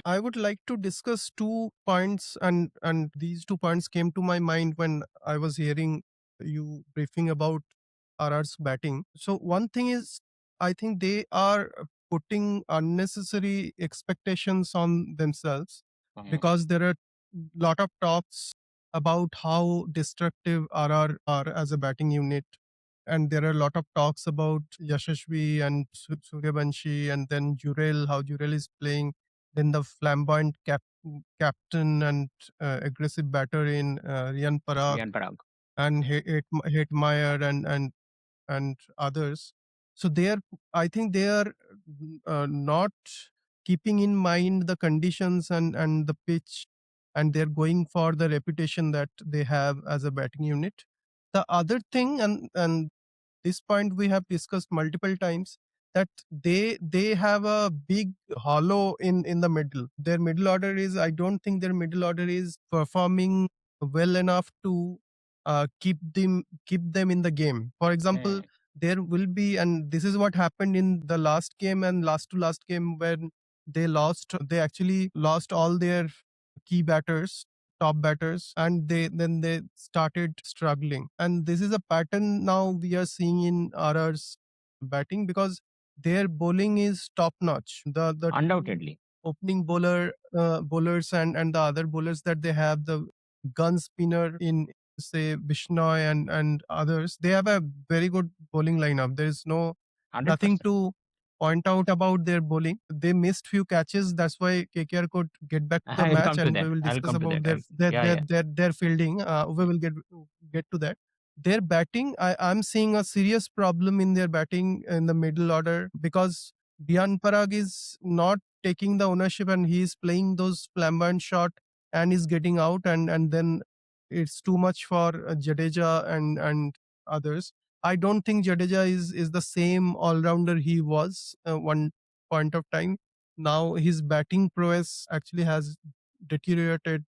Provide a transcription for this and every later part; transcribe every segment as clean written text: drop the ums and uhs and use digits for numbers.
I would like to discuss 2 points, and these 2 points came to my mind when I was hearing you briefing about RR's batting. So one thing is, I think they are putting unnecessary expectations on themselves, Mhm. because there are lot of talks about how destructive RR are as a batting unit. And there are a lot of talks about Yashashvi and Suryavanshi, and then Jurel, how Jurel is playing, then the flamboyant captain and aggressive batter in Rian Parag, Rian Parag. and Hetmeyer, and others. So they are, I think they are not keeping in mind the conditions and the pitch, and they're going for the reputation that they have as a batting unit. The other thing, and this point we have discussed multiple times, that they have a big hollow in the middle. Their middle order is, I don't think their middle order is performing well enough to keep them in the game. For example, Mm. there will be, and this is what happened in the last game and last to last game, when they actually lost all their key batters, top batters, and they started struggling. And this is a pattern now we are seeing in RR's batting, because their bowling is top notch. The two Undoubtedly. opening bowlers and the other bowlers that they have, the gun spinner in, say, Bishnoi and others, they have a very good bowling lineup. There's nothing 100%. to point out about their bowling. They missed few catches. That's why KKR could get back to the I'll match, come to and we that. will I'll discuss come to about that. their Yeah, their yeah. their, their fielding. We will get to that. Their batting, I'm seeing a serious problem in their batting in the middle order, because Dian Parag is not taking the ownership, and he is playing those flamboyant shot and is getting out, and then it's too much for Jadeja and others. I don't think Jadeja is the same all rounder he was one point of time. Now his batting prowess actually has deteriorated,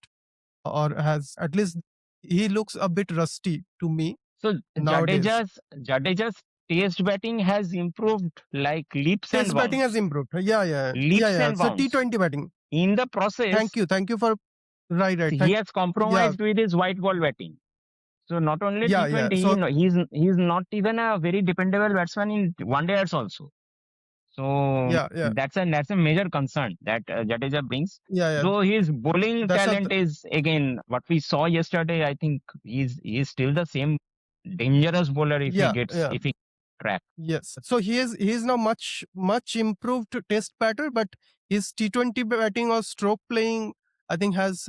or has, at least he looks a bit rusty to me So nowadays. Jadeja's test batting has improved like leaps and Test batting has bounds. improved. Yeah. Leaps and So bounds. T20 batting. In the process, Thank you for right. he Thank has yeah compromised with his white ball batting. So not only yeah. T20, So he's not even a very dependable batsman in one days also. So yeah. that's a major concern that Jadeja brings. Yeah. Though his bowling That's not talent is again what we saw yesterday. I think he's still the same dangerous bowler yeah. if he track. Yes. So he is now much improved test batter, but his T20 batting or stroke playing, I think, Yes,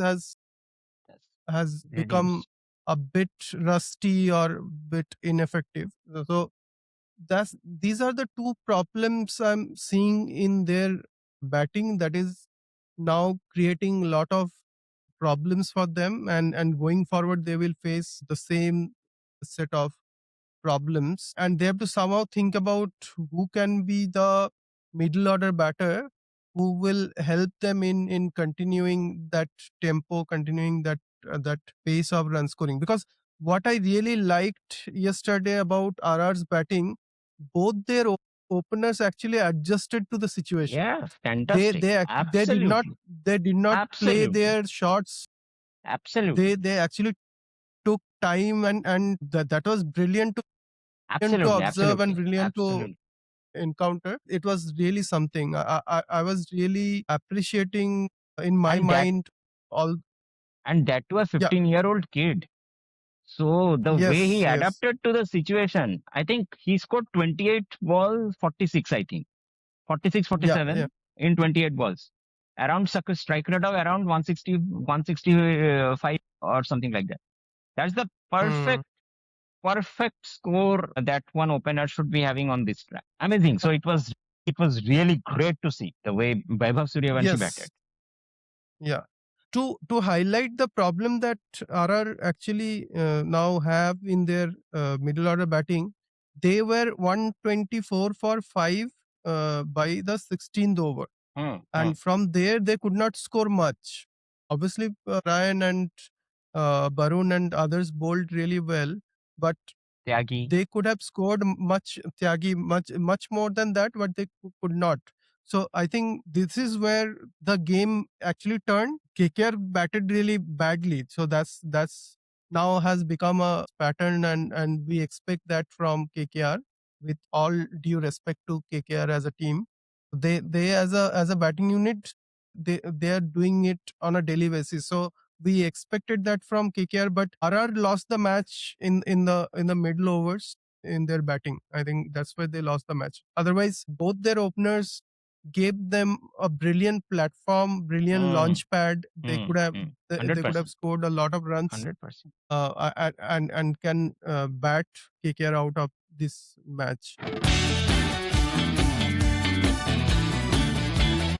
has become reduced. a bit rusty or bit ineffective. So that's these are the two problems I'm seeing in their batting, that is now creating a lot of problems for them, and going forward they will face the same set of problems, and they have to somehow think about who can be the middle order batter who will help them in continuing that tempo, continuing that pace of run scoring. Because what I really liked yesterday about RR's batting, both their openers actually adjusted to the situation. Yeah, they fantastic. they act- they did not Absolutely. they did not play Absolutely. their shots. they Absolutely. they actually took time, and that was brilliant to Absolutely. observe and Absolutely. brilliant to Absolutely. encounter. It was really something. I was really appreciating in my And that mind all. and that to a Yeah. 15-year-old kid. So the way he Yes. adapted to the situation, I think he scored 28 balls, 46, I think. 46, Yeah. 47 in 28 balls. Around strike rate of around 160, 165 or something like that. That's the Hmm. perfect score that one opener should be having on this track. Amazing. So it was really great to see the way Vaibhav Suryavanshi batted. Yes. Yeah. To highlight the problem that RR actually now have in their middle order batting, they were 124 for 5 by the 16th over, Hmm, hmm. and from there they could not score much. Obviously, Ryan and Barun and others bowled really well, but Tyagi. they could have scored much, Tyagi, much more than that, but they could not. So I think this is where the game actually turned. KKR batted really badly. So that's now has become a pattern, and we expect that from KKR. With all due respect to KKR as a team, they as a batting unit, they are doing it on a daily basis. So we expected that from KKR, but RR lost the match in the middle overs in their batting. I think that's why they lost the match. Otherwise, both their openers gave them a brilliant platform, brilliant Mm, launch pad. They mm, could have mm. they could have 100%. scored a lot of runs, 100%. and can bat KKR out of this match.